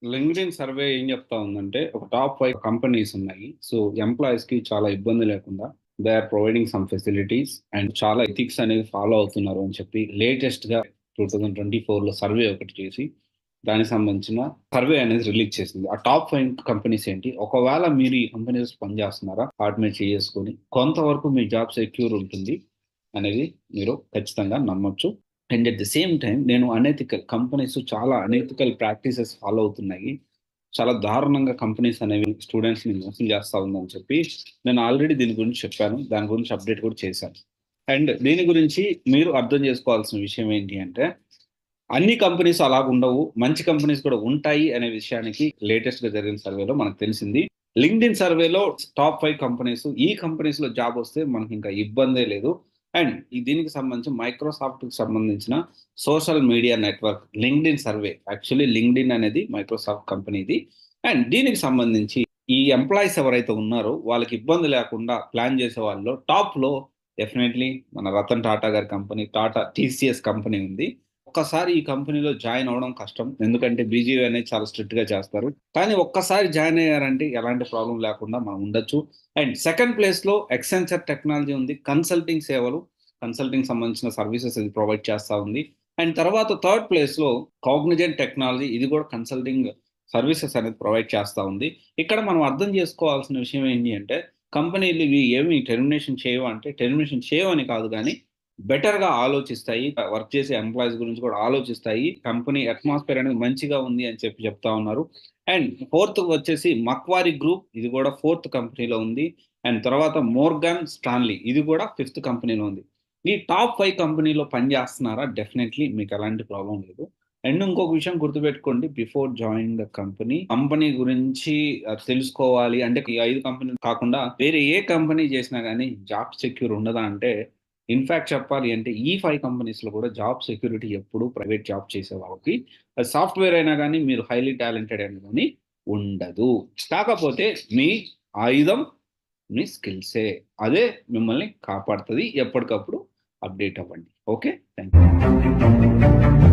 LinkedIn survey ఏం చెప్తా ఉందంటే ఒక టాప్ 5 కంపెనీస్ ఉన్నాయి. సో ఎంప్లాయీస్‌కి చాలా ఇబ్బంది లేకుండా they are providing some facilities and చాలా ఎథిక్స్ అనేవి ఫాలో అవుతున్నారు అని చెప్పి లేటెస్ట్‌గా 2024లో సర్వే ఒకటి చేసి దానికి సంబంధించిన సర్వే అనేది రిలీజ్ చేసింది. ఆ టాప్ 5 కంపెనీస్ ఏంటి? ఒకవేళ మీరు ఈ కంపెనీస్ పనిచేస్తున్నారా? వాటి మీద చేసుకొని కొంతవరకు మీ జాబ్ సెక్యూర్ ఉంటుంది అనేది మీరు ఖచ్చితంగా నమ్మొచ్చు. And at the same time నేను అనెథికల్ కంపెనీస్ చాలా అనెథికల్ ప్రాక్టీసెస్ ఫాలో అవుతున్నాయి. చాలా దారుణంగా కంపెనీస్ అనేవి స్టూడెంట్స్‌ని మోసం చేస్తా ఉందని చెప్పి నేను ఆల్రెడీ దీని గురించి చెప్పాను. దాని గురించి అప్డేట్ కూడా చేశాను. అండ్ దీని గురించి మీరు అర్థం చేసుకోవాల్సిన విషయం ఏంటి అంటే అన్ని కంపెనీస్ అలాగుండవు. మంచి కంపెనీస్ కూడా ఉంటాయి అనే విషయానికి లేటెస్ట్‌గా జరిగిన సర్వేలో మనకు తెలిసింది. లింక్డ్ఇన్ సర్వేలో టాప్ 5 కంపెనీస్ ఈ కంపెనీస్‌లో జాబ్ వస్తే మనకింకా ఇబ్బందే లేదు. అండ్ దీనికి సంబంధించి మైక్రోసాఫ్ట్‌కి సంబంధించిన social media network LinkedIn survey. Actually LinkedIn అనేది మైక్రోసాఫ్ట్ కంపెనీది. అండ్ దీనికి సంబంధించి ఈ ఎంప్లాయీస్ ఎవరైతే ఉన్నారో వాళ్ళకి ఇబ్బంది లేకుండా ప్లాన్ చేసే వాళ్ళలో టాప్‌లో డెఫినైట్‌లీ మన రతన్ టాటా గారి కంపెనీ టాటా టీసీఎస్ కంపెనీ ఉంది. ఒక్కసారి ఈ కంపెనీలో జాయిన్ అవ్వడం కష్టం. ఎందుకంటే బీజీఓ అనేది చాలా స్ట్రిక్ట్‌గా చేస్తారు. కానీ ఒక్కసారి జాయిన్ అయ్యారంటే ఎలాంటి ప్రాబ్లమ్ లేకుండా మనం ఉండొచ్చు. అండ్ సెకండ్ ప్లేస్‌లో ఎక్సెంచర్ టెక్నాలజీ ఉంది. కన్సల్టింగ్ సేవలు, కన్సల్టింగ్ సంబంధించిన సర్వీసెస్ ఇది ప్రొవైడ్ చేస్తా ఉంది. అండ్ తర్వాత థర్డ్ ప్లేస్‌లో కాగ్నిజెంట్ టెక్నాలజీ ఇది కూడా కన్సల్టింగ్ సర్వీసెస్ అనేది ప్రొవైడ్ చేస్తా ఉంది. ఇక్కడ మనం అర్థం చేసుకోవాల్సిన విషయం ఏంటి అంటే కంపెనీలు ఇవి ఏమి టెర్మినేషన్ చేయవు అంటే టెర్మినేషన్ చేయవని కాదు గానీ బెటర్‌గా ఆలోచిస్తాయి. వర్క్ చేసే ఎంప్లాయీస్ గురించి కూడా ఆలోచిస్తాయి. కంపెనీ అట్మాస్ఫియర్ అనేది మంచిగా ఉంది అని చెప్పి చెప్తా ఉన్నారు. అండ్ ఫోర్త్ వచ్చేసి మక్వారీ గ్రూప్ ఇది కూడా ఫోర్త్ కంపెనీలో ఉంది. అండ్ తర్వాత మోర్గాన్ స్టాన్లీ ఇది కూడా ఫిఫ్త్ కంపెనీలో ఉంది. ఈ టాప్ 5 కంపెనీలో పని చేస్తున్నారా? డెఫినైట్‌లీ మీకు ఎలాంటి ప్రాబ్లమ్ లేదు. అండ్ ఇంకొక విషయం గుర్తుపెట్టుకోండి బిఫోర్ జాయినింగ్ ద కంపెనీ గురించి తెలుసుకోవాలి అంటే ఈ 5 కంపెనీలు కాకుండా వేరే ఏ కంపెనీ చేసినా గానీ జాబ్ సెక్యూర్ ఉండదా అంటే ఇన్‌ఫాక్ట్ చెప్పాలి అంటే ఈ 5 కంపెనీస్‌లో కూడా జాబ్ సెక్యూరిటీ ఎప్పుడు ప్రైవేట్ జాబ్ చేసే వాళ్ళకి సాఫ్ట్‌వేర్ అయినా గానీ, మీరు హైలీ టాలెంటెడ్ అయినా గానీ ఉండదు. కాకపోతే మీ ఆయుధం మీ స్కిల్సే. అదే మిమ్మల్ని కాపాడుతది. ఎప్పటికప్పుడు అప్‌డేట్ అవ్వండి. ఓకే. Thank you.